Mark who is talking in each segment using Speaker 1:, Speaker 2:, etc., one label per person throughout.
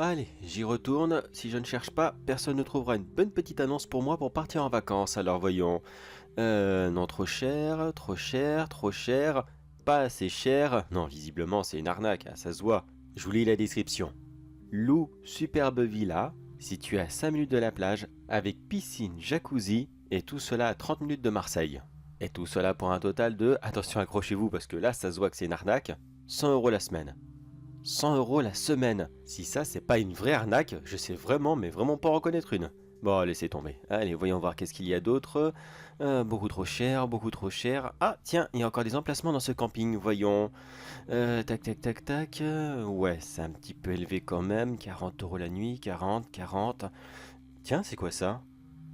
Speaker 1: Allez, j'y retourne. Si je ne cherche pas, personne ne trouvera une bonne petite annonce pour moi pour partir en vacances. Alors voyons. Non, trop cher, trop cher, trop cher, pas assez cher. Non, visiblement, c'est une arnaque, hein, ça se voit. Je vous lis la description. Loue superbe villa, située à 5 minutes de la plage, avec piscine, jacuzzi, et tout cela à 30 minutes de Marseille. Et tout cela pour un total de, attention accrochez-vous parce que là ça se voit que c'est une arnaque, 100 euros la semaine. 100 euros la semaine. Si ça c'est pas une vraie arnaque, je sais vraiment mais vraiment pas reconnaître une. Bon, laissez tomber. Allez, voyons voir qu'est-ce qu'il y a d'autre. Beaucoup trop cher, beaucoup trop cher. Ah, tiens, il y a encore des emplacements dans ce camping, voyons. Tac, tac, tac, tac. Ouais, c'est un petit peu élevé quand même. 40 euros la nuit, 40, 40. Tiens, c'est quoi ça?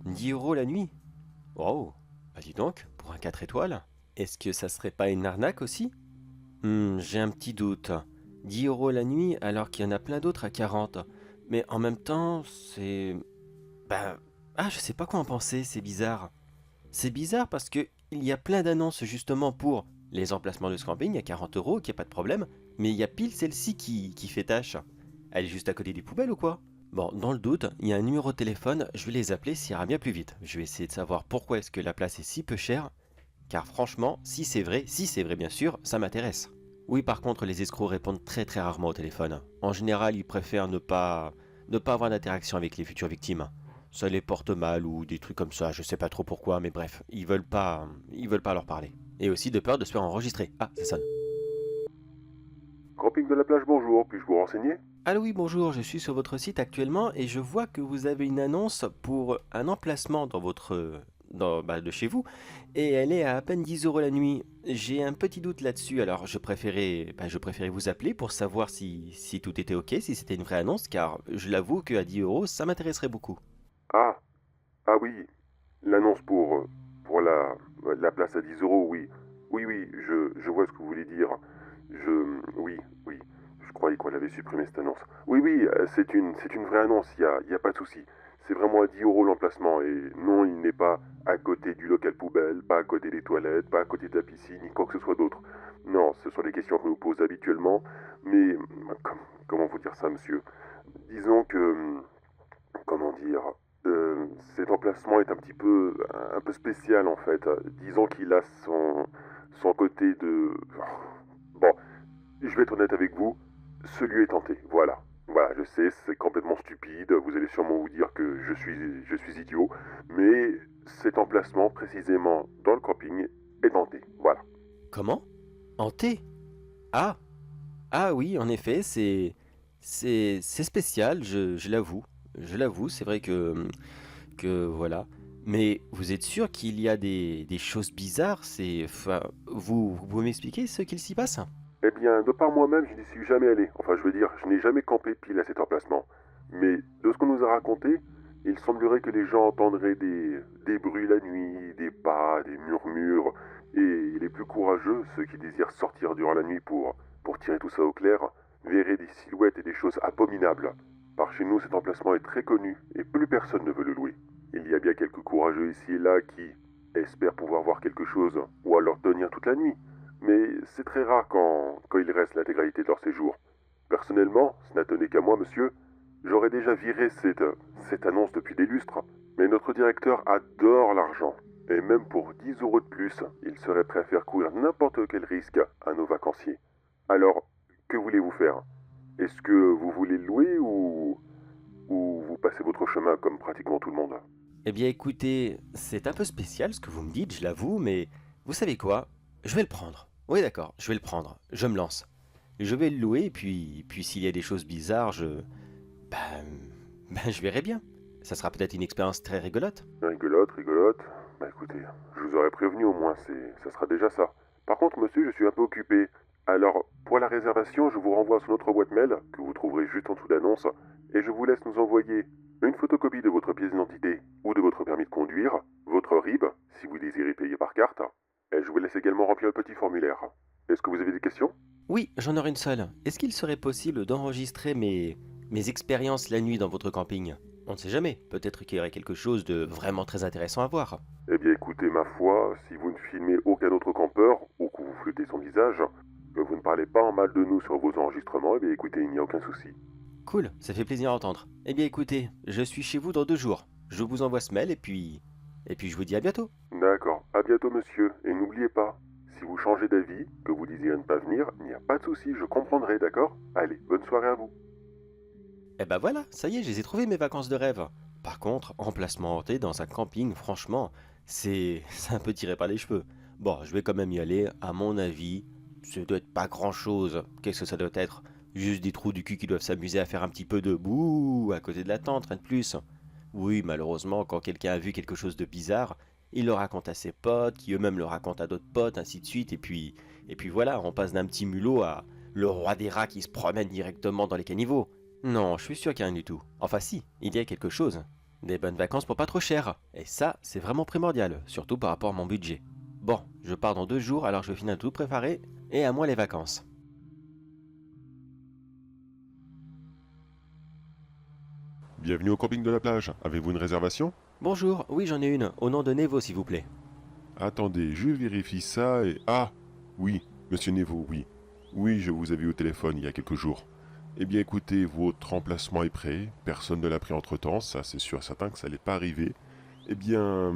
Speaker 1: 10 euros la nuit? Wow, bah dis donc, pour un 4 étoiles. Est-ce que ça serait pas une arnaque aussi? J'ai un petit doute. 10 euros la nuit alors qu'il y en a plein d'autres à 40. Mais en même temps, c'est... Bah... Ah, je sais pas quoi en penser, c'est bizarre. C'est bizarre parce que il y a plein d'annonces justement pour les emplacements de ce camping à 40 euros, qu'il n'y a pas de problème, mais il y a pile celle-ci qui fait tâche. Elle est juste à côté des poubelles ou quoi? Bon, dans le doute, il y a un numéro de téléphone, je vais les appeler, ça ira bien plus vite. Je vais essayer de savoir pourquoi est-ce que la place est si peu chère, car franchement, si c'est vrai bien sûr, ça m'intéresse. Oui, par contre, les escrocs répondent très très rarement au téléphone. En général, ils préfèrent ne pas avoir d'interaction avec les futures victimes. Ça les porte mal ou des trucs comme ça, je sais pas trop pourquoi, mais bref, ils veulent pas leur parler. Et aussi de peur de se faire enregistrer. Ah, ça sonne.
Speaker 2: Camping de la plage, bonjour, puis-je vous renseigner?
Speaker 1: Allô, oui, bonjour, je suis sur votre site actuellement et je vois que vous avez une annonce pour un emplacement dans de chez vous et elle est à peine 10 euros la nuit. J'ai un petit doute là-dessus, alors je préférais vous appeler pour savoir si tout était ok, si c'était une vraie annonce, car je l'avoue qu'à 10 euros, ça m'intéresserait beaucoup.
Speaker 2: Ah, ah oui, l'annonce pour la place à 10 euros, oui. Oui, oui, je vois ce que vous voulez dire. Oui, oui, je croyais qu'on avait supprimé cette annonce. Oui, oui, c'est une vraie annonce, y a pas de souci. C'est vraiment à 10 euros l'emplacement et non, il n'est pas à côté du local poubelle, pas à côté des toilettes, pas à côté de la piscine, ni quoi que ce soit d'autre. Non, ce sont des questions qu'on nous pose habituellement, mais comment vous dire ça, monsieur? Disons que, comment dire, cet emplacement est un peu spécial en fait. Disons qu'il a son côté de... Bon, je vais être honnête avec vous, ce lieu est tenté, voilà. Voilà, je sais, c'est complètement stupide, vous allez sûrement vous dire que je suis idiot, mais cet emplacement précisément dans le camping est tenté, voilà.
Speaker 1: Comment? Hanté? Ah, ah oui, en effet, c'est spécial, je l'avoue. Je l'avoue, c'est vrai que voilà. Mais vous êtes sûr qu'il y a des choses bizarres? Enfin, vous pouvez m'expliquer ce qu'il s'y passe?
Speaker 2: Eh bien, de par moi-même, je n'y suis jamais allé. Enfin, je veux dire, je n'ai jamais campé pile à cet emplacement. Mais de ce qu'on nous a raconté, il semblerait que les gens entendraient des bruits la nuit, des pas, des murmures, et les plus courageux, ceux qui désirent sortir durant la nuit pour tirer tout ça au clair, verraient des silhouettes et des choses abominables. Par chez nous, cet emplacement est très connu, et plus personne ne veut le louer. Il y a bien quelques courageux ici et là qui espèrent pouvoir voir quelque chose, ou alors tenir toute la nuit. Mais c'est très rare quand ils restent l'intégralité de leur séjour. Personnellement, ce n'a tenu qu'à moi, monsieur, j'aurais déjà viré cette annonce depuis des lustres. Mais notre directeur adore l'argent. Et même pour 10 euros de plus, il serait prêt à faire courir n'importe quel risque à nos vacanciers. Alors, que voulez-vous faire? Est-ce que vous voulez le louer ou vous passez votre chemin comme pratiquement tout le monde?
Speaker 1: Eh bien écoutez, c'est un peu spécial ce que vous me dites, je l'avoue, mais vous savez quoi? Je vais le prendre. Oui d'accord, je vais le prendre. Je me lance. Je vais le louer, puis s'il y a des choses bizarres, Ben, je verrai bien. Ça sera peut-être une expérience très rigolote.
Speaker 2: Rigolote, rigolote. Bah écoutez, je vous aurais prévenu au moins, ça sera déjà ça. Par contre, monsieur, je suis un peu occupé. Alors, pour la réservation, je vous renvoie sur notre boîte mail, que vous trouverez juste en dessous d'annonce, et je vous laisse nous envoyer une photocopie de votre pièce d'identité ou de votre permis de conduire, votre RIB, si vous désirez payer par carte, et je vous laisse également remplir le petit formulaire. Est-ce que vous avez des questions?
Speaker 1: Oui, j'en aurai une seule. Est-ce qu'il serait possible d'enregistrer mes expériences la nuit dans votre camping? On ne sait jamais, peut-être qu'il y aurait quelque chose de vraiment très intéressant à voir.
Speaker 2: Eh bien écoutez, ma foi, si vous ne filmez aucun autre campeur, ou que vous floutez son visage, que vous ne parlez pas en mal de nous sur vos enregistrements, eh bien écoutez, il n'y a aucun souci.
Speaker 1: Cool, ça fait plaisir à entendre. Eh bien écoutez, je suis chez vous dans 2 jours. Je vous envoie ce mail et puis... je vous dis à bientôt.
Speaker 2: D'accord, à bientôt monsieur, et n'oubliez pas, si vous changez d'avis, que vous désirez ne pas venir, il n'y a pas de souci, je comprendrai, d'accord? Allez, bonne soirée à vous.
Speaker 1: Eh ben voilà, ça y est, je les ai trouvés mes vacances de rêve. Par contre, emplacement hanté dans un camping, franchement, c'est un peu tiré par les cheveux. Bon, je vais quand même y aller, à mon avis, ça doit être pas grand-chose. Qu'est-ce que ça doit être? Juste des trous du cul qui doivent s'amuser à faire un petit peu de bouh à côté de la tente, rien de plus. Oui, malheureusement, quand quelqu'un a vu quelque chose de bizarre, il le raconte à ses potes, qui eux-mêmes le racontent à d'autres potes, ainsi de suite, et puis voilà, on passe d'un petit mulot à le roi des rats qui se promène directement dans les caniveaux. Non, je suis sûr qu'il y a rien du tout. Enfin si, il y a quelque chose. Des bonnes vacances pour pas trop cher. Et ça, c'est vraiment primordial, surtout par rapport à mon budget. Bon, je pars dans 2 jours, alors je finis à tout préparer, et à moi les vacances.
Speaker 3: Bienvenue au camping de la plage. Avez-vous une réservation?
Speaker 1: Bonjour, oui j'en ai une, au nom de Nevo s'il vous plaît.
Speaker 3: Attendez, je vérifie ça et... Ah! Oui, monsieur Nevo, oui. Oui, je vous avais eu au téléphone il y a quelques jours. Eh bien écoutez, votre emplacement est prêt. Personne ne l'a pris entre-temps, ça c'est sûr et certain que ça n'allait pas arriver. Eh bien,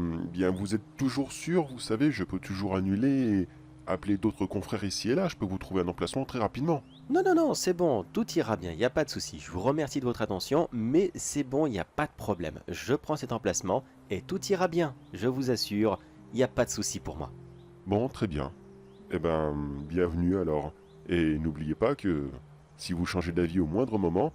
Speaker 3: vous êtes toujours sûr, vous savez, je peux toujours annuler et appeler d'autres confrères ici et là. Je peux vous trouver un emplacement très rapidement.
Speaker 1: Non, non, non, c'est bon, tout ira bien, il n'y a pas de souci. Je vous remercie de votre attention, mais c'est bon, il n'y a pas de problème. Je prends cet emplacement et tout ira bien, je vous assure, il n'y a pas de souci pour moi.
Speaker 3: Bon, très bien. Eh ben, bienvenue alors. Et n'oubliez pas que si vous changez d'avis au moindre moment,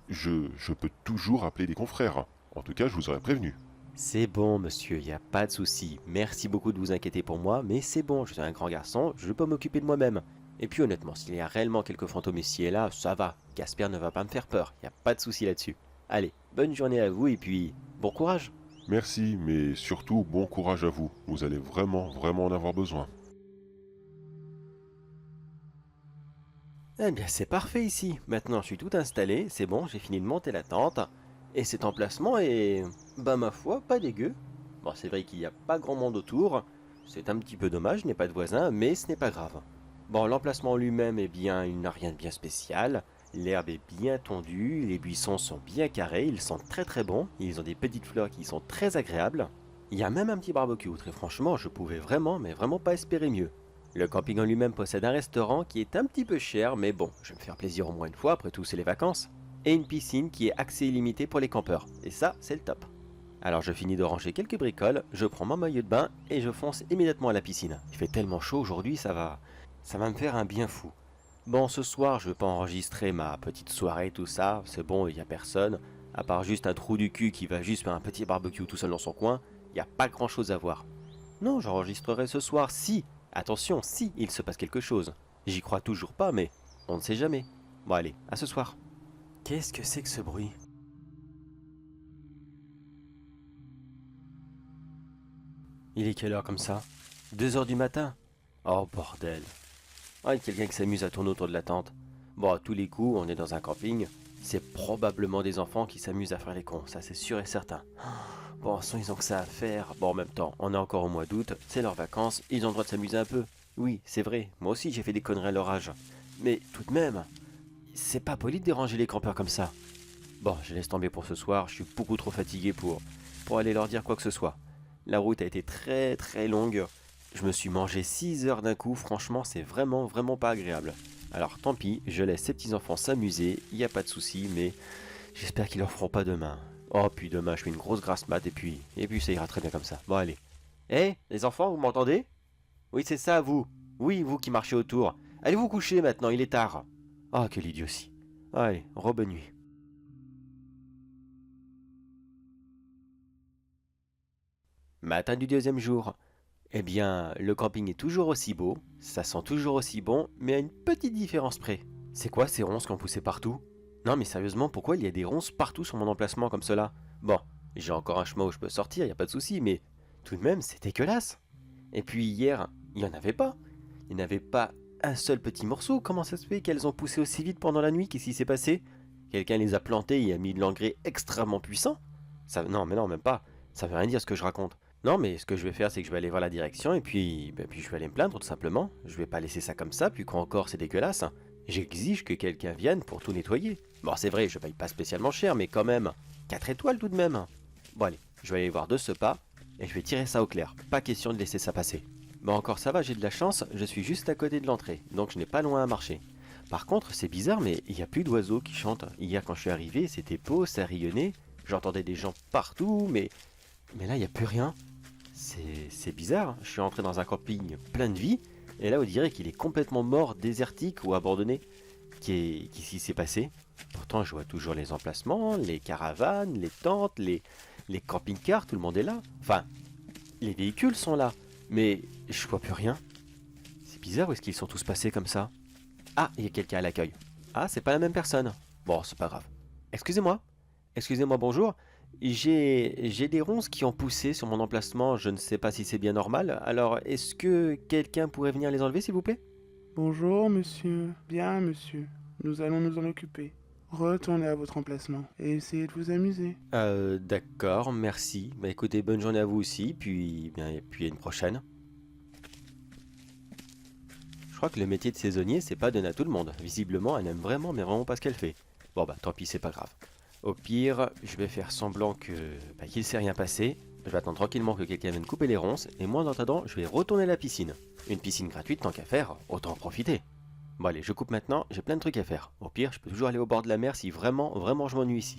Speaker 3: je peux toujours appeler des confrères. En tout cas, je vous aurais prévenu.
Speaker 1: C'est bon, monsieur, il n'y a pas de souci. Merci beaucoup de vous inquiéter pour moi, mais c'est bon, je suis un grand garçon, je peux m'occuper de moi-même. Et puis honnêtement, s'il y a réellement quelques fantômes ici et là, ça va. Casper ne va pas me faire peur, il n'y a pas de souci là-dessus. Allez, bonne journée à vous et puis bon courage.
Speaker 3: Merci, mais surtout bon courage à vous. Vous allez vraiment en avoir besoin.
Speaker 1: Eh bien, c'est parfait ici. Maintenant, je suis tout installé, c'est bon, j'ai fini de monter la tente. Et cet emplacement est, bah ma foi, pas dégueu. Bon, c'est vrai qu'il n'y a pas grand monde autour. C'est un petit peu dommage, je n'ai pas de voisin, mais ce n'est pas grave. Bon, l'emplacement en lui-même, eh bien, il n'a rien de bien spécial. L'herbe est bien tondue, les buissons sont bien carrés, ils sentent très très bon. Ils ont des petites fleurs qui sont très agréables. Il y a même un petit barbecue, très franchement, je pouvais vraiment, mais vraiment pas espérer mieux. Le camping en lui-même possède un restaurant qui est un petit peu cher, mais bon, je vais me faire plaisir au moins une fois, après tout c'est les vacances. Et une piscine qui est accès illimité pour les campeurs. Et ça, c'est le top. Alors je finis de ranger quelques bricoles, je prends mon maillot de bain et je fonce immédiatement à la piscine. Il fait tellement chaud aujourd'hui, ça va me faire un bien fou. Bon, ce soir, je vais pas enregistrer ma petite soirée, tout ça, c'est bon, il y a personne. À part juste un trou du cul qui va juste faire un petit barbecue tout seul dans son coin, il n'y a pas grand chose à voir. Non, j'enregistrerai ce soir si, attention, si il se passe quelque chose. J'y crois toujours pas, mais on ne sait jamais. Bon allez, à ce soir. Qu'est-ce que c'est que ce bruit? Il est quelle heure comme ça? 2 heures du matin? Oh bordel. Ah, il y a quelqu'un qui s'amuse à tourner autour de la tente. Bon, à tous les coups, on est dans un camping. C'est probablement des enfants qui s'amusent à faire les cons, ça c'est sûr et certain. Bon, sans ils ont que ça à faire. Bon, en même temps, on est encore au mois d'août, c'est leurs vacances, ils ont le droit de s'amuser un peu. Oui, c'est vrai, moi aussi j'ai fait des conneries à leur âge. Mais tout de même, c'est pas poli de déranger les campeurs comme ça. Bon, je laisse tomber pour ce soir, je suis beaucoup trop fatigué pour aller leur dire quoi que ce soit. La route a été très très longue. Je me suis mangé 6 heures d'un coup, franchement c'est vraiment pas agréable. Alors tant pis, je laisse ces petits enfants s'amuser, y a pas de souci, mais j'espère qu'ils leur feront pas demain. Oh puis demain je fais une grosse grasse mat et puis ça ira très bien comme ça. Bon allez. Hé, les enfants, vous m'entendez? Oui c'est ça vous. Oui vous qui marchez autour. Allez vous coucher maintenant, il est tard. Ah quelle idiotie. Allez, bonne nuit. Matin du deuxième jour. Eh bien, le camping est toujours aussi beau, ça sent toujours aussi bon, mais à une petite différence près. C'est quoi ces ronces qui ont poussé partout? Non mais sérieusement, pourquoi il y a des ronces partout sur mon emplacement comme cela? Bon, j'ai encore un chemin où je peux sortir, y a pas de souci, mais tout de même, c'est dégueulasse. Et puis hier, il y en avait pas. Il n'y en avait pas un seul petit morceau. Comment ça se fait qu'elles ont poussé aussi vite pendant la nuit? Qu'est-ce qui s'est passé? Quelqu'un les a plantées et a mis de l'engrais extrêmement puissant? Non, mais non, même pas. Ça veut rien dire ce que je raconte. Non, mais ce que je vais faire, c'est que je vais aller voir la direction et puis je vais aller me plaindre tout simplement. Je vais pas laisser ça comme ça, puis quoi encore, c'est dégueulasse. J'exige que quelqu'un vienne pour tout nettoyer. Bon, c'est vrai, je paye pas spécialement cher, mais quand même, 4 étoiles tout de même. Bon, allez, je vais aller voir de ce pas et je vais tirer ça au clair. Pas question de laisser ça passer. Bon, encore ça va, j'ai de la chance, je suis juste à côté de l'entrée, donc je n'ai pas loin à marcher. Par contre, c'est bizarre, mais il n'y a plus d'oiseaux qui chantent. Hier, quand je suis arrivé, c'était beau, ça rayonnait. J'entendais des gens partout, mais là, il n'y a plus rien. C'est bizarre. Je suis entré dans un camping plein de vie, et là, on dirait qu'il est complètement mort, désertique ou abandonné. Qu'est-ce qui s'est passé? Pourtant, je vois toujours les emplacements, les caravanes, les tentes, les camping-cars, tout le monde est là. Enfin, les véhicules sont là, mais je vois plus rien. C'est bizarre, où est-ce qu'ils sont tous passés comme ça? Ah, il y a quelqu'un à l'accueil. Ah, c'est pas la même personne. Bon, c'est pas grave. Excusez-moi. Excusez-moi, bonjour. J'ai des ronces qui ont poussé sur mon emplacement. Je ne sais pas si c'est bien normal. Alors, est-ce que quelqu'un pourrait venir les enlever, s'il vous plaît?
Speaker 4: Bonjour, monsieur. Bien, monsieur. Nous allons nous en occuper. Retournez à votre emplacement et essayez de vous amuser.
Speaker 1: D'accord, merci. Bah écoutez, bonne journée à vous aussi, puis à une prochaine. Je crois que le métier de saisonnier, c'est pas donné à tout le monde. Visiblement, elle aime vraiment, mais vraiment pas ce qu'elle fait. Bon bah tant pis, c'est pas grave. Au pire, je vais faire semblant qu'il s'est rien passé. Je vais attendre tranquillement que quelqu'un vienne couper les ronces, et moi en attendant, je vais retourner à la piscine. Une piscine gratuite, tant qu'à faire, autant en profiter. Bon allez, je coupe maintenant, j'ai plein de trucs à faire. Au pire, je peux toujours aller au bord de la mer si vraiment, vraiment je m'ennuie ici.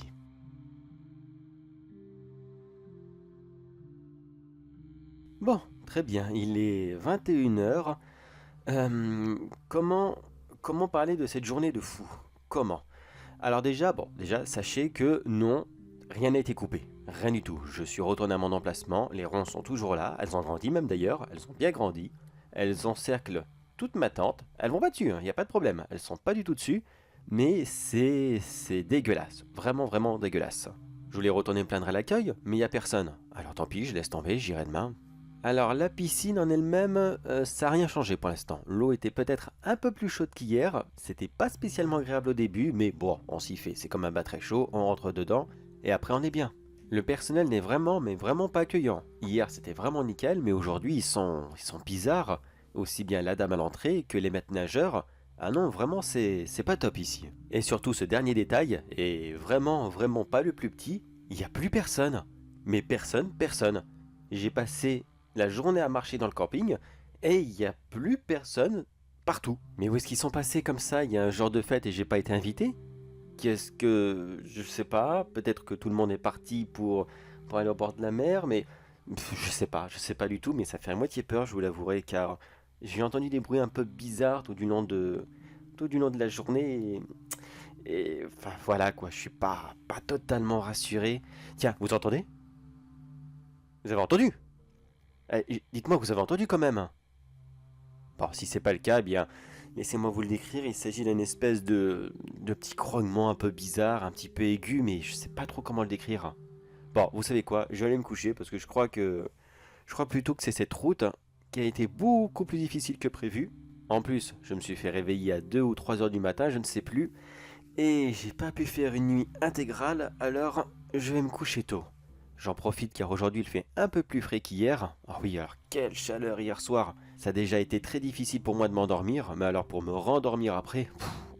Speaker 1: Bon, très bien, il est 21 h. Comment parler de cette journée de fou? Comment? Alors déjà, sachez que non, rien n'a été coupé. Rien du tout. Je suis retourné à mon emplacement, les ronces sont toujours là, elles ont grandi même d'ailleurs, elles ont bien grandi. Elles encerclent toute ma tente. Elles vont pas dessus, il n'y a pas de problème. Elles sont pas du tout dessus, mais c'est dégueulasse. Vraiment, vraiment dégueulasse. Je voulais retourner me plaindre à l'accueil, mais il n'y a personne. Alors tant pis, je laisse tomber, j'irai demain. Alors la piscine en elle-même, ça n'a rien changé pour l'instant. L'eau était peut-être un peu plus chaude qu'hier, c'était pas spécialement agréable au début, mais bon, on s'y fait, c'est comme un bain très chaud, on rentre dedans, et après on est bien. Le personnel n'est vraiment, mais vraiment pas accueillant. Hier c'était vraiment nickel, mais aujourd'hui ils sont bizarres, aussi bien la dame à l'entrée que les maîtres nageurs. Ah non, vraiment c'est pas top ici. Et surtout ce dernier détail, est vraiment, vraiment pas le plus petit, il n'y a plus personne. Mais personne, personne. J'ai passé la journée à marcher dans le camping et il n'y a plus personne partout. Mais où est-ce qu'ils sont passés comme ça? Il y a un genre de fête et j'ai pas été invité? Qu'est-ce que... Je sais pas, peut-être que tout le monde est parti pour aller au bord de la mer, mais je sais pas du tout, mais ça fait à moitié peur, je vous l'avouerai, car j'ai entendu des bruits un peu bizarres tout du long de la journée et enfin voilà quoi, je suis pas totalement rassuré. Tiens, vous entendez? Vous avez entendu? Dites-moi, vous avez entendu quand même? Bon, si c'est pas le cas, eh bien, laissez-moi vous le décrire. Il s'agit d'une espèce de petit grognement un peu bizarre, un petit peu aigu, mais je sais pas trop comment le décrire. Bon, vous savez quoi? Je vais aller me coucher parce que je crois plutôt que c'est cette route qui a été beaucoup plus difficile que prévu. En plus, je me suis fait réveiller à 2 ou 3 heures du matin, je ne sais plus, et j'ai pas pu faire une nuit intégrale, alors je vais me coucher tôt. J'en profite car aujourd'hui il fait un peu plus frais qu'hier. Oh oui, alors quelle chaleur hier soir. Ça a déjà été très difficile pour moi de m'endormir, mais alors pour me rendormir après,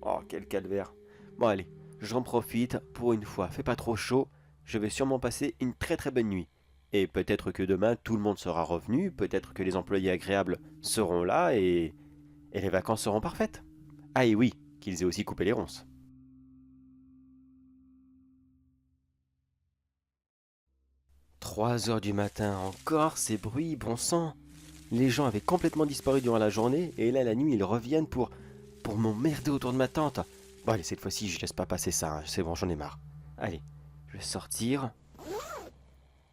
Speaker 1: oh quel calvaire. Bon allez, j'en profite pour une fois, fait pas trop chaud, je vais sûrement passer une très très bonne nuit. Et peut-être que demain tout le monde sera revenu, peut-être que les employés agréables seront là et les vacances seront parfaites. Ah et oui, qu'ils aient aussi coupé les ronces. 3 heures du matin, encore ces bruits, bon sang. Les gens avaient complètement disparu durant la journée, et là la nuit ils reviennent pour m'emmerder autour de ma tente. Bon allez, cette fois-ci je laisse pas passer ça, hein. C'est bon, j'en ai marre. Allez, je vais sortir.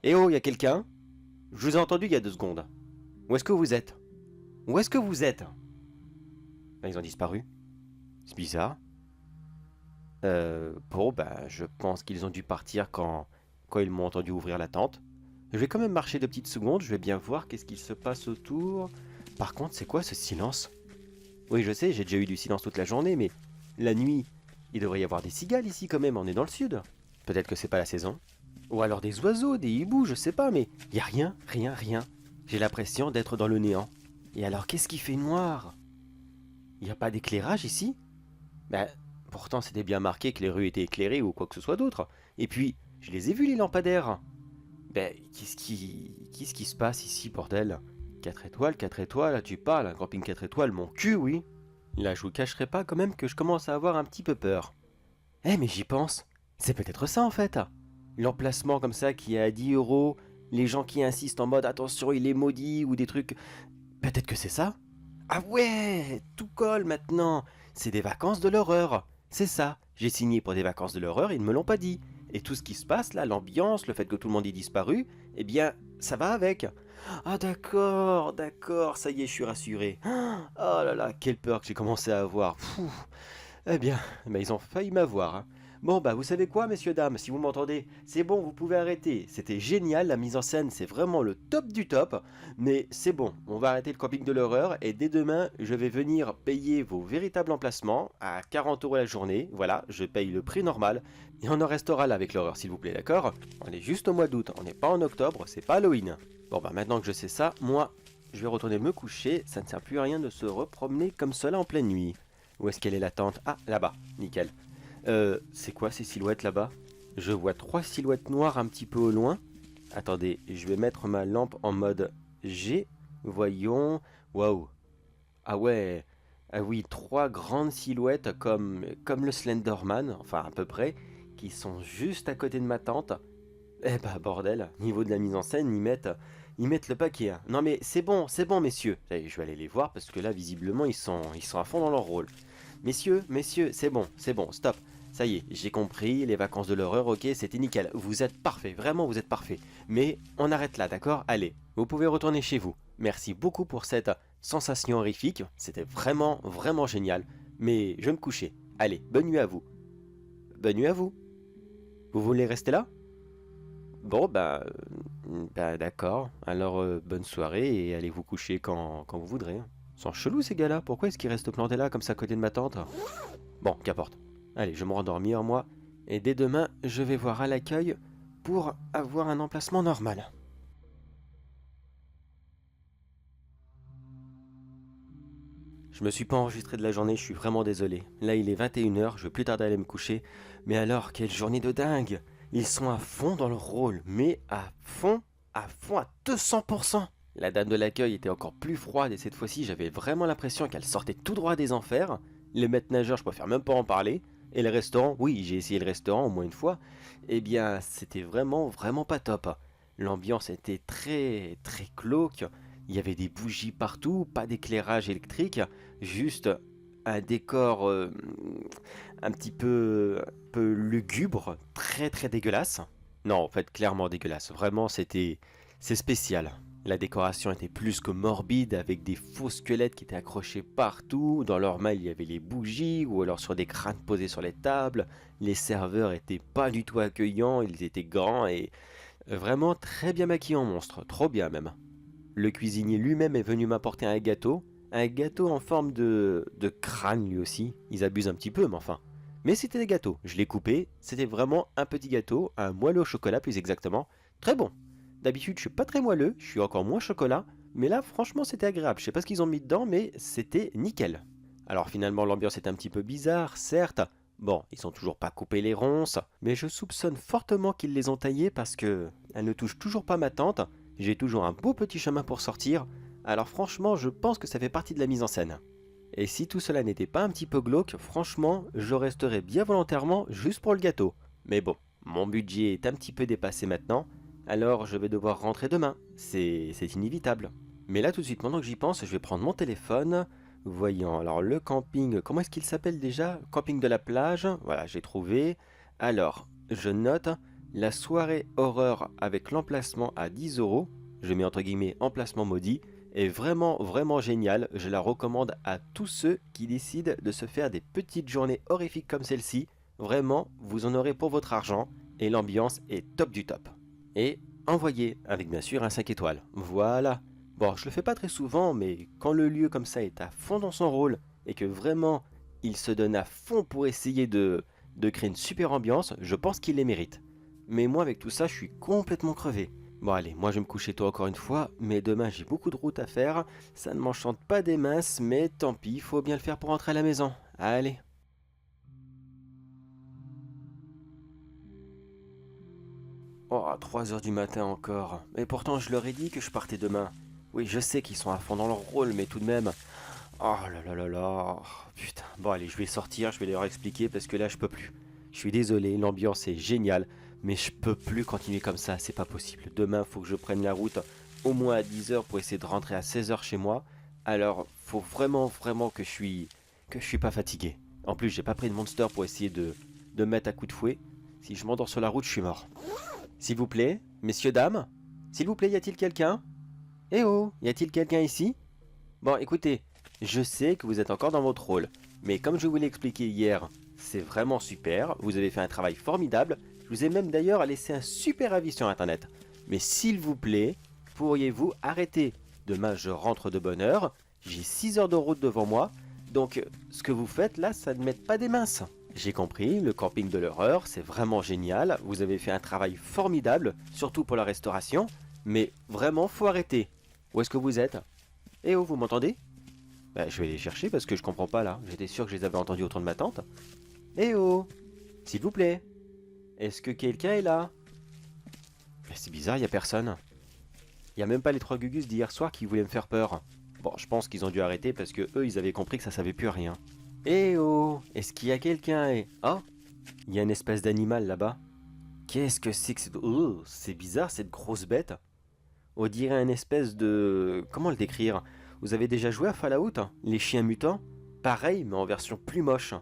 Speaker 1: Eh oh, y a quelqu'un? Je vous ai entendu il y a 2 secondes. Où est-ce que vous êtes? Où est-ce que vous êtes? Ah, ils ont disparu. C'est bizarre. Bon, bah, je pense qu'ils ont dû partir quand ils m'ont entendu ouvrir la tente. Je vais quand même marcher 2 petites secondes, je vais bien voir qu'est-ce qu'il se passe autour. Par contre, c'est quoi ce silence? Oui, je sais, j'ai déjà eu du silence toute la journée, mais la nuit, il devrait y avoir des cigales ici quand même, on est dans le sud. Peut-être que c'est pas la saison. Ou alors des oiseaux, des hiboux, je sais pas, mais y a rien, rien, rien. J'ai l'impression d'être dans le néant. Et alors qu'est-ce qui fait noir? Y a pas d'éclairage ici? Ben, pourtant c'était bien marqué que les rues étaient éclairées ou quoi que ce soit d'autre. Et puis, je les ai vus les lampadaires. Ben, qu'est-ce qui se passe ici, bordel? 4 étoiles, là tu parles, un camping 4 étoiles, mon cul, oui. Là, je vous cacherai pas quand même que je commence à avoir un petit peu peur. Eh, mais j'y pense. C'est peut-être ça en fait. L'emplacement comme ça qui est à 10 euros, les gens qui insistent en mode attention, il est maudit ou des trucs. Peut-être que c'est ça? Ah ouais, tout colle maintenant. C'est des vacances de l'horreur. C'est ça. J'ai signé pour des vacances de l'horreur, ils ne me l'ont pas dit. Et tout ce qui se passe là, l'ambiance, le fait que tout le monde ait disparu, eh bien, ça va avec. Ah d'accord, d'accord, ça y est, je suis rassuré. Oh là là, quelle peur que j'ai commencé à avoir. Pfff. Eh bien, ils ont failli m'avoir, hein. Bon, bah, vous savez quoi, messieurs, dames, si vous m'entendez, c'est bon, vous pouvez arrêter. C'était génial, la mise en scène, c'est vraiment le top du top. Mais c'est bon, on va arrêter le camping de l'horreur et dès demain, je vais venir payer vos véritables emplacements à 40 euros la journée. Voilà, je paye le prix normal. Et on en restera là avec l'horreur, s'il vous plaît, d'accord? On est juste au mois d'août, on n'est pas en octobre, c'est pas Halloween. Bon, bah, maintenant que je sais ça, moi, je vais retourner me coucher. Ça ne sert plus à rien de se repromener comme cela en pleine nuit. Où est-ce qu'elle est la tente? Ah, là-bas, nickel. C'est quoi ces silhouettes là-bas? Je vois 3 silhouettes noires un petit peu au loin. Attendez, je vais mettre ma lampe en mode G. Voyons. Waouh. Ah ouais. Ah oui, 3 grandes silhouettes comme le Slenderman, enfin à peu près, qui sont juste à côté de ma tente. Eh bah bordel, niveau de la mise en scène, ils mettent le paquet, hein. Non mais c'est bon, messieurs. Allez, je vais aller les voir parce que là, visiblement, ils sont à fond dans leur rôle. Messieurs, c'est bon, stop. Ça y est, j'ai compris, les vacances de l'horreur, ok, c'était nickel. Vous êtes parfaits, vraiment vous êtes parfaits. Mais on arrête là, d'accord? Allez, vous pouvez retourner chez vous. Merci beaucoup pour cette sensation horrifique. C'était vraiment, vraiment génial. Mais je vais me coucher. Allez, bonne nuit à vous. Bonne nuit à vous. Vous voulez rester là? Bon, bah d'accord. Alors, bonne soirée et allez vous coucher quand vous voudrez, hein. Ils sont chelous ces gars-là, pourquoi est-ce qu'ils restent plantés là comme ça à côté de ma tante? Bon, qu'importe. Allez, je vais me rendormir moi, et dès demain, je vais voir à l'accueil pour avoir un emplacement normal. Je me suis pas enregistré de la journée, je suis vraiment désolé. Là, il est 21 h, je vais plus tarder à aller me coucher. Mais alors, quelle journée de dingue! Ils sont à fond dans leur rôle, mais à fond à 200%. La dame de l'accueil était encore plus froide et cette fois-ci j'avais vraiment l'impression qu'elle sortait tout droit des enfers. Les maîtres nageurs, je préfère même pas en parler. Et le restaurant, oui, j'ai essayé le restaurant au moins une fois. Eh bien, c'était vraiment, vraiment pas top. L'ambiance était très, très glauque. Il y avait des bougies partout, pas d'éclairage électrique, juste un décor un petit peu lugubre, très, très dégueulasse. Non, en fait, clairement dégueulasse. Vraiment, c'est spécial. La décoration était plus que morbide avec des faux squelettes qui étaient accrochés partout. Dans leurs mains, il y avait les bougies ou alors sur des crânes posés sur les tables. Les serveurs étaient pas du tout accueillants, ils étaient grands et vraiment très bien maquillés en monstres, trop bien même. Le cuisinier lui-même est venu m'apporter un gâteau en forme de crâne lui aussi. Ils abusent un petit peu, mais enfin. Mais c'était des gâteaux, je l'ai coupé, c'était vraiment un petit gâteau, un moelleux au chocolat plus exactement. Très bon. D'habitude, je suis pas très moelleux, je suis encore moins chocolat, mais là, franchement, c'était agréable. Je sais pas ce qu'ils ont mis dedans, mais c'était nickel. Alors finalement, l'ambiance est un petit peu bizarre, certes. Bon, ils ont toujours pas coupé les ronces, mais je soupçonne fortement qu'ils les ont taillées parce que elle ne touche toujours pas ma tante. J'ai toujours un beau petit chemin pour sortir. Alors franchement, je pense que ça fait partie de la mise en scène. Et si tout cela n'était pas un petit peu glauque, franchement, je resterais bien volontairement juste pour le gâteau. Mais bon, mon budget est un petit peu dépassé maintenant. Alors je vais devoir rentrer demain, c'est inévitable. Mais là tout de suite, pendant que j'y pense, je vais prendre mon téléphone. Voyons, alors le camping, comment est-ce qu'il s'appelle déjà? Camping de la plage, voilà, j'ai trouvé. Alors, je note la soirée horreur avec l'emplacement à 10 euros. Je mets entre guillemets emplacement maudit. Est vraiment, vraiment génial. Je la recommande à tous ceux qui décident de se faire des petites journées horrifiques comme celle-ci. Vraiment, vous en aurez pour votre argent et l'ambiance est top du top. Et envoyer, avec bien sûr un 5 étoiles. Voilà. Bon, je le fais pas très souvent, mais quand le lieu comme ça est à fond dans son rôle, et que vraiment il se donne à fond pour essayer de créer une super ambiance, je pense qu'il les mérite. Mais moi, avec tout ça, je suis complètement crevé. Bon allez, moi je vais me coucher tôt encore une fois, mais demain j'ai beaucoup de route à faire. Ça ne m'enchante pas des masses, mais tant pis, il faut bien le faire pour rentrer à la maison. Allez. Oh, 3 heures du matin encore. Et pourtant je leur ai dit que je partais demain. Oui, je sais qu'ils sont à fond dans leur rôle, mais tout de même... Oh là là là là... Putain. Bon allez, je vais sortir, je vais leur expliquer parce que là je peux plus. Je suis désolé, l'ambiance est géniale, mais je peux plus continuer comme ça, c'est pas possible. Demain, faut que je prenne la route au moins à 10 heures pour essayer de rentrer à 16 heures chez moi. Alors, faut vraiment que je suis pas fatigué. En plus, j'ai pas pris de Monster pour essayer de me mettre à coup de fouet. Si je m'endors sur la route, je suis mort. S'il vous plaît, messieurs, dames, s'il vous plaît, y a-t-il quelqu'un? Eh oh, y a-t-il quelqu'un ici? Bon, écoutez, je sais que vous êtes encore dans votre rôle, mais comme je vous l'ai expliqué hier, c'est vraiment super, vous avez fait un travail formidable, je vous ai même d'ailleurs laissé un super avis sur internet. Mais s'il vous plaît, pourriez-vous arrêter? Demain je rentre de bonne heure, j'ai 6 heures de route devant moi, donc ce que vous faites là, ça ne m'aide pas des minces. J'ai compris, le camping de l'horreur, c'est vraiment génial, vous avez fait un travail formidable, surtout pour la restauration, mais vraiment faut arrêter. Où est-ce que vous êtes? Eh oh, vous m'entendez? Bah, je vais les chercher parce que je comprends pas là, j'étais sûr que je les avais entendus autour de ma tente. Eh oh, s'il vous plaît, est-ce que quelqu'un est là? Mais c'est bizarre, il y a personne. Il y a même pas les 3 Gugus d'hier soir qui voulaient me faire peur. Bon, je pense qu'ils ont dû arrêter parce que eux, ils avaient compris que ça savait plus rien. Eh oh, est-ce qu'il y a quelqu'un? Oh, il y a une espèce d'animal là-bas. Qu'est-ce que c'est que cette... Oh, c'est bizarre cette grosse bête. On dirait une espèce de... Comment le décrire? Vous avez déjà joué à Fallout? Les chiens mutants? Pareil, mais en version plus moche.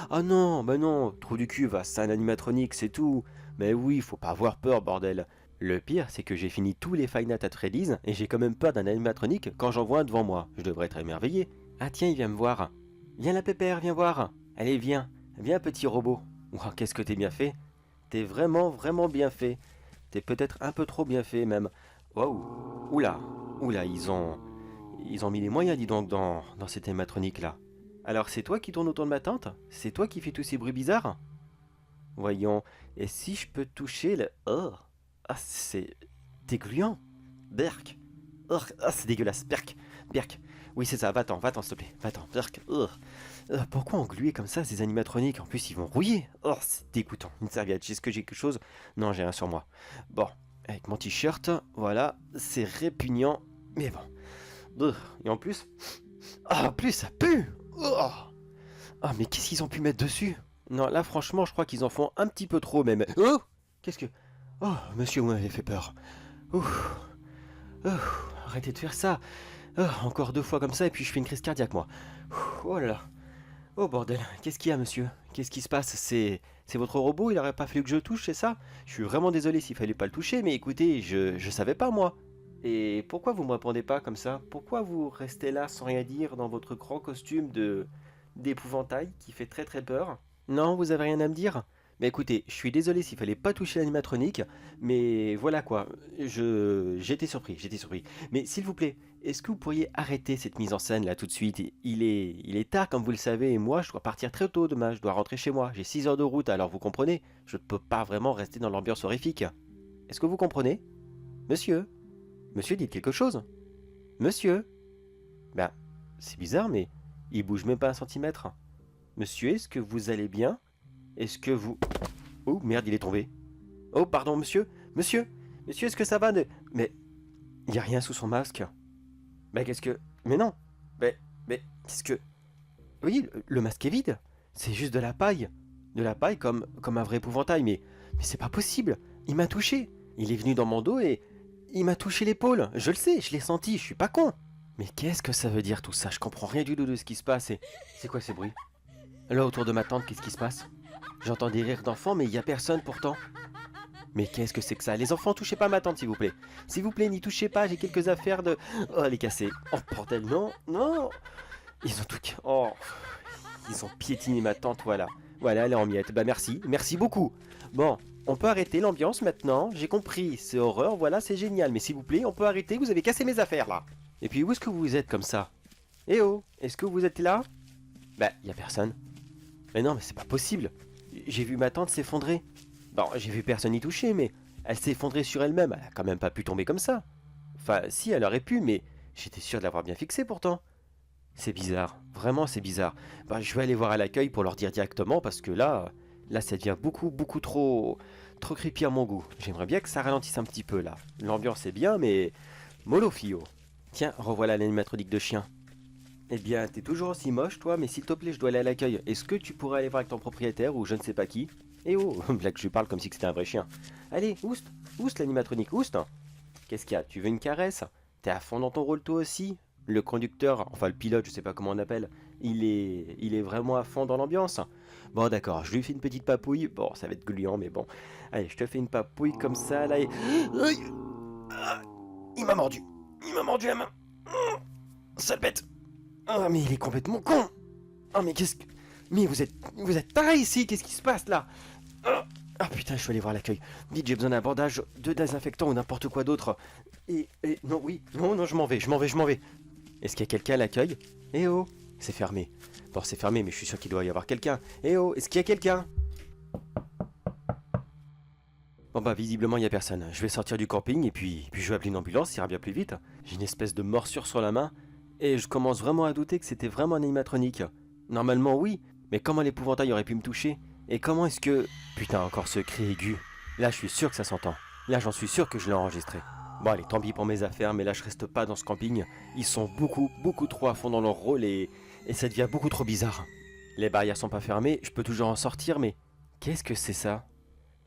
Speaker 1: Ah non, bah non, trou du cul, va, c'est un animatronique, c'est tout. Mais oui, faut pas avoir peur, bordel. Le pire, c'est que j'ai fini tous les Five Nights at Freddy's et j'ai quand même peur d'un animatronique quand j'en vois un devant moi. Je devrais être émerveillé. Ah tiens, il vient me voir. Viens la pépère, viens voir. Allez, viens. Viens, petit robot. Ouah, qu'est-ce que t'es bien fait. T'es vraiment bien fait. T'es peut-être un peu trop bien fait, même. Waouh. Oula. Oula, ils ont mis les moyens, dis donc, dans cette animatronique-là. Alors c'est toi qui tourne autour de ma tente? C'est toi qui fais tous ces bruits bizarres? Voyons, et si je peux toucher le... Oh, ah, c'est dégluant. Berk. Oh, ah, c'est dégueulasse. Berk. Oui, c'est ça, va-t'en, s'il te plaît. Va-t'en, Berk. Pourquoi engluer comme ça ces animatroniques? En plus, ils vont rouiller. Oh, c'est dégoûtant. Une serviette, est-ce que j'ai quelque chose? Non, j'ai rien sur moi. Bon, avec mon t-shirt, voilà, c'est répugnant, mais bon. Et en plus... Ah, en plus, ça pue. Oh, ah, mais qu'est-ce qu'ils ont pu mettre dessus? Non, là, franchement, je crois qu'ils en font un petit peu trop, même. Oh, qu'est-ce que... Oh, monsieur, vous m'avez fait peur. Ouf. Arrêtez de faire ça. Encore 2 fois comme ça, et puis je fais une crise cardiaque, moi. Oh là là. Oh, bordel. Qu'est-ce qu'il y a, monsieur? Qu'est-ce qui se passe? C'est votre robot? Il aurait pas fallu que je touche, c'est ça? Je suis vraiment désolé s'il fallait pas le toucher, mais écoutez, je savais pas, moi. Et pourquoi vous me répondez pas comme ça? Pourquoi vous restez là sans rien dire dans votre grand costume d'épouvantail qui fait très peur? Non, vous avez rien à me dire? Mais écoutez, je suis désolé s'il fallait pas toucher l'animatronique, mais voilà quoi, j'étais surpris. Mais s'il vous plaît, est-ce que vous pourriez arrêter cette mise en scène là tout de suite? Il est tard comme vous le savez, et moi je dois partir très tôt demain, je dois rentrer chez moi, j'ai 6 heures de route, alors vous comprenez, je ne peux pas vraiment rester dans l'ambiance horrifique. Est-ce que vous comprenez? Monsieur? Monsieur, dites quelque chose. Monsieur? Ben, c'est bizarre, mais il bouge même pas un centimètre. Monsieur, est-ce que vous allez bien? Est-ce que vous... Oh, merde, il est tombé. Oh, pardon, monsieur? Monsieur, est-ce que ça va de... Mais... Il n'y a rien sous son masque. Ben, qu'est-ce que... Mais non. Mais qu'est-ce que... Oui, le masque est vide. C'est juste de la paille. De la paille comme un vrai épouvantail. Mais c'est pas possible. Il m'a touché. Il est venu dans mon dos et... Il m'a touché l'épaule, je le sais, je l'ai senti, je suis pas con. Mais qu'est-ce que ça veut dire tout ça? Je comprends rien du tout de ce qui se passe et... C'est quoi ces bruits? Là, autour de ma tente, qu'est-ce qui se passe? J'entends des rires d'enfants, mais il y a personne pourtant. Mais qu'est-ce que c'est que ça? Les enfants, touchez pas ma tente, s'il vous plaît. S'il vous plaît, n'y touchez pas, j'ai quelques affaires de... Oh, elle est cassée. Oh, bordel, non. Ils ont tout... Oh, ils ont piétiné ma tente, voilà. Voilà, elle est en miettes. Bah merci beaucoup. Bon, on peut arrêter l'ambiance maintenant, j'ai compris, c'est horreur, voilà, c'est génial. Mais s'il vous plaît, on peut arrêter, vous avez cassé mes affaires, là. Et puis, où est-ce que vous êtes comme ça? Eh oh, est-ce que vous êtes là? Bah, y a personne. Mais non, mais c'est pas possible. J'ai vu ma tante s'effondrer. Bon, j'ai vu personne y toucher, mais elle s'est effondrée sur elle-même, elle a quand même pas pu tomber comme ça. Enfin, si, elle aurait pu, mais j'étais sûr de l'avoir bien fixée pourtant. C'est bizarre, vraiment c'est bizarre. Bah, je vais aller voir à l'accueil pour leur dire directement, parce que là ça devient beaucoup trop creepy à mon goût. J'aimerais bien que ça ralentisse un petit peu là. L'ambiance est bien, mais mollo fio. Tiens, revoilà l'animatronique de chien. Eh bien, t'es toujours aussi moche, toi, mais s'il te plaît, je dois aller à l'accueil. Est-ce que tu pourrais aller voir avec ton propriétaire ou je ne sais pas qui? Eh oh, là que je parle comme si c'était un vrai chien. Allez, oust, oust l'animatronique, oust. Qu'est-ce qu'il y a? Tu veux une caresse? T'es à fond dans ton rôle toi aussi? Le conducteur, enfin le pilote, je sais pas comment on appelle, il est vraiment à fond dans l'ambiance. Bon d'accord, je lui fais une petite papouille. Bon, ça va être gluant, mais bon. Allez, je te fais une papouille comme ça, là, et... Aïe. Ah, il m'a mordu. Il m'a mordu la main. Sale bête. Ah, mais il est complètement con. Ah, mais qu'est-ce que... Mais vous êtes tarés ici, qu'est-ce qui se passe, là? Ah putain, je suis allé voir l'accueil. Vite, j'ai besoin d'un bandage, de désinfectant ou n'importe quoi d'autre. Et non, oui, non, je m'en vais. Est-ce qu'il y a quelqu'un à l'accueil? Eh oh, c'est fermé. Bon, c'est fermé, mais je suis sûr qu'il doit y avoir quelqu'un. Eh oh, est-ce qu'il y a quelqu'un? Bon bah, visiblement, il n'y a personne. Je vais sortir du camping et puis je vais appeler une ambulance, ça ira bien plus vite. J'ai une espèce de morsure sur la main et je commence vraiment à douter que c'était vraiment un animatronique. Normalement, oui, mais comment l'épouvantail aurait pu me toucher? Et comment est-ce que... Putain, encore ce cri aigu. Là, je suis sûr que ça s'entend. Là, j'en suis sûr que je l'ai enregistré. Bon, allez, tant pis pour mes affaires, mais là, je reste pas dans ce camping. Ils sont beaucoup trop à fond dans leur rôle et ça devient beaucoup trop bizarre. Les barrières sont pas fermées, je peux toujours en sortir, mais... Qu'est-ce que c'est ça?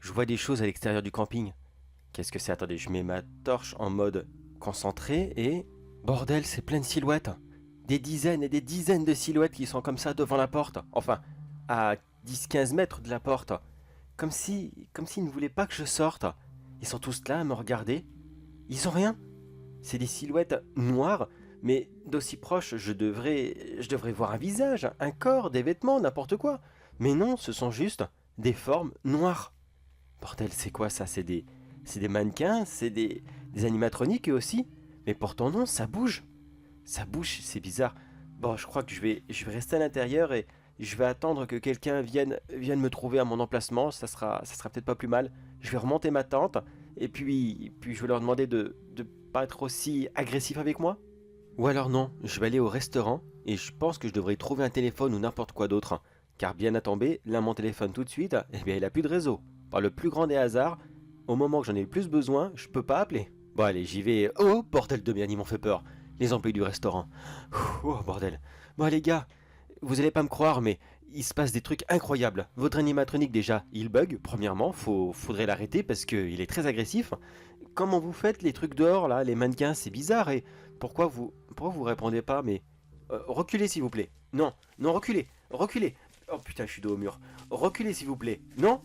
Speaker 1: Je vois des choses à l'extérieur du camping. Qu'est-ce que c'est? Attendez, je mets ma torche en mode concentré et... Bordel, c'est plein de silhouettes. Des dizaines et des dizaines de silhouettes qui sont comme ça devant la porte. Enfin, à 10-15 mètres de la porte. Comme s'ils ne voulaient pas que je sorte. Ils sont tous là à me regarder. Ils ont rien. C'est des silhouettes noires, mais d'aussi proche, je devrais voir un visage, un corps, des vêtements, n'importe quoi. Mais non, ce sont juste des formes noires. Bordel, c'est quoi ça? C'est des mannequins, c'est des animatroniques eux aussi. Mais pourtant non, ça bouge. Ça bouge, c'est bizarre. Bon, je crois que je vais rester à l'intérieur et je vais attendre que quelqu'un vienne me trouver à mon emplacement. Ça sera peut-être pas plus mal. Je vais remonter ma tente et puis je vais leur demander de pas être aussi agressif avec moi. Ou alors non, je vais aller au restaurant et je pense que je devrais trouver un téléphone ou n'importe quoi d'autre. Car bien à tomber, là mon téléphone tout de suite, eh bien il a plus de réseau. Par le plus grand des hasards, au moment que j'en ai le plus besoin, je peux pas appeler. Bon allez, j'y vais. Oh bordel de merde, ils m'ont fait peur. Les employés du restaurant. Oh bordel. Bon les gars, vous allez pas me croire, mais il se passe des trucs incroyables. Votre animatronique déjà, il bug, premièrement, faudrait l'arrêter parce qu'il est très agressif. Comment vous faites les trucs dehors là, les mannequins, c'est bizarre et pourquoi vous répondez pas? Mais reculez s'il vous plaît. Non, reculez. Oh putain, je suis dos au mur. Reculez s'il vous plaît. Non.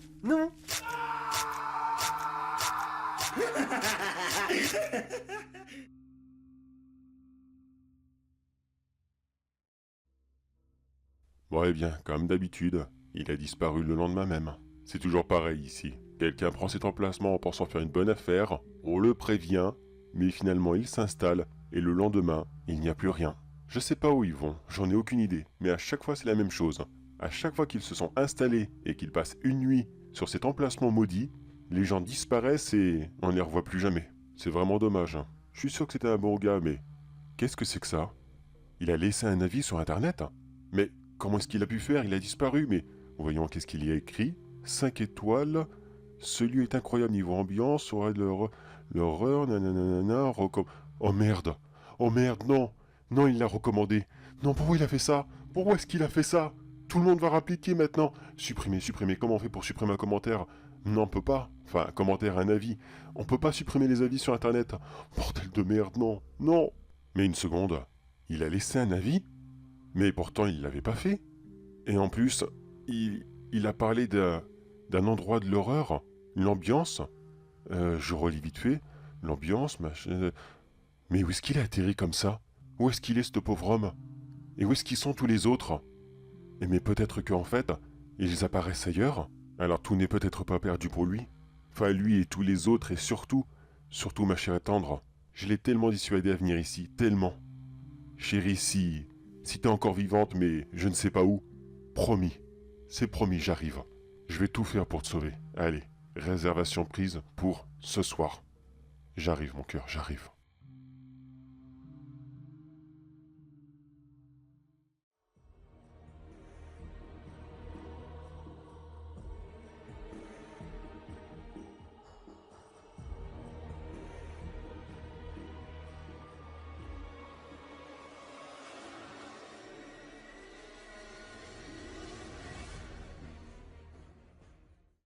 Speaker 3: Bon, eh bien, comme d'habitude, il a disparu le lendemain même. C'est toujours pareil ici. Quelqu'un prend cet emplacement en pensant faire une bonne affaire, on le prévient, mais finalement il s'installe, et le lendemain, il n'y a plus rien. Je sais pas où ils vont, j'en ai aucune idée, mais à chaque fois c'est la même chose. À chaque fois qu'ils se sont installés et qu'ils passent une nuit sur cet emplacement maudit, les gens disparaissent et on ne les revoit plus jamais. C'est vraiment dommage. Je suis sûr que c'était un bon gars, mais... Qu'est-ce que c'est que ça? Il a laissé un avis sur internet? Mais comment est-ce qu'il a pu faire? Il a disparu, mais... Voyons, qu'est-ce qu'il y a écrit? 5 étoiles. Ce lieu est incroyable niveau ambiance, aurait de l'horreur, nanana, Oh merde! Oh merde, non! Non, il l'a recommandé. Non, pourquoi il a fait ça? Pourquoi est-ce qu'il a fait ça? Tout le monde va rappliquer maintenant. Supprimer. Comment on fait pour supprimer un commentaire? Non, on peut pas. Enfin, un commentaire, un avis. On peut pas supprimer les avis sur internet. Bordel de merde, non. Non! Mais une seconde. Il a laissé un avis? Mais pourtant, il l'avait pas fait. Et en plus, il a parlé d'un endroit de l'horreur, l'ambiance. Je relis vite fait. L'ambiance, machin... Mais où est-ce qu'il a atterri comme ça? Où est-ce qu'il est, ce pauvre homme? Et où est-ce qu'ils sont tous les autres? Et mais peut-être qu'en fait, ils apparaissent ailleurs. Alors tout n'est peut-être pas perdu pour lui. Enfin, lui et tous les autres, et surtout ma chère et tendre, je l'ai tellement dissuadé à venir ici, tellement. Chérie, si t'es encore vivante, mais je ne sais pas où, promis, c'est promis, j'arrive. Je vais tout faire pour te sauver. Allez, Réservation prise pour ce soir. J'arrive, mon cœur, j'arrive.